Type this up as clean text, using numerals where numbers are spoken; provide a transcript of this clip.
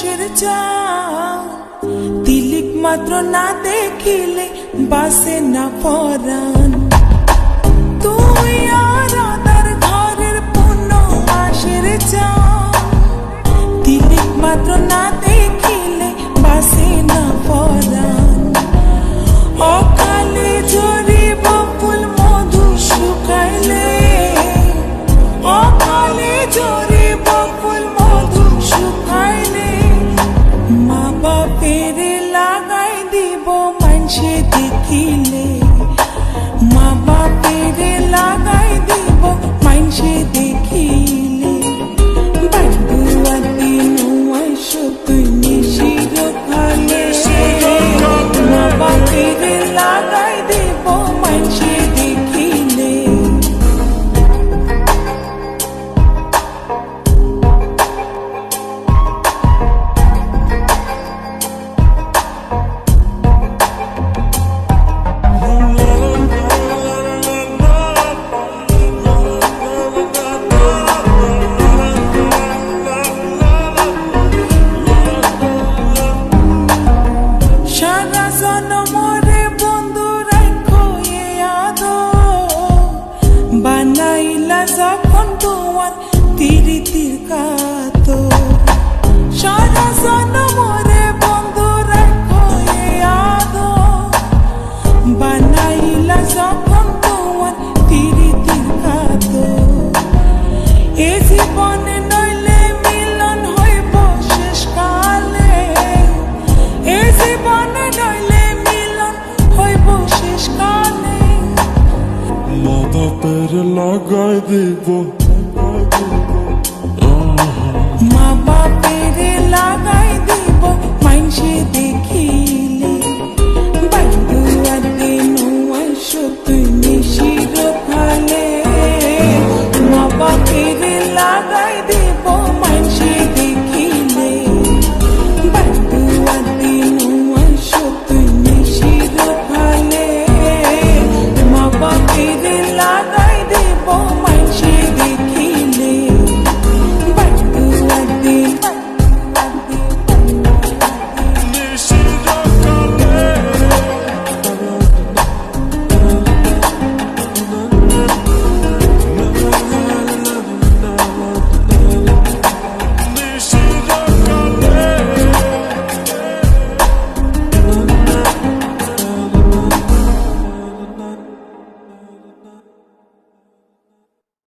মানুষের চাও, তিলিক মাত্র না দেখিলে বাসে না পরাণ। তুই আর আদার ঘরের পূর্ণ মাসের চাও, তিলিক মাত্র না দেখিলে বাসে না পরাণ। অকালে ঝরিব ফুল মধু শুকাইলে, অকালে ঝরিব ফুল মধু শুকাইলে, মা বাপের লাগাই দিব মানসে দেখিলে, মা বাপের লাগাই দিব মানসে দেখিলে। বাড়ুয়াতে নোয়াই তুই নিশির খালে, মা বাপের লাগাই দিব মানসে দেখিলে। সারা জনমরে বন্ধু রাখো এ আদর, বানাইলা যখন তোমার তিরিতির কাতর। সারা জনমরে বন্ধু রাখো এ আদর, বানাইলা যখন তোমার তিরিতির কাতর। এ জীবনে নইলে মিলন হইব শেষ কালে, এ জীবনে নইলে মিলন হইব শেষ কালে। মা বাপের লাগাই দিব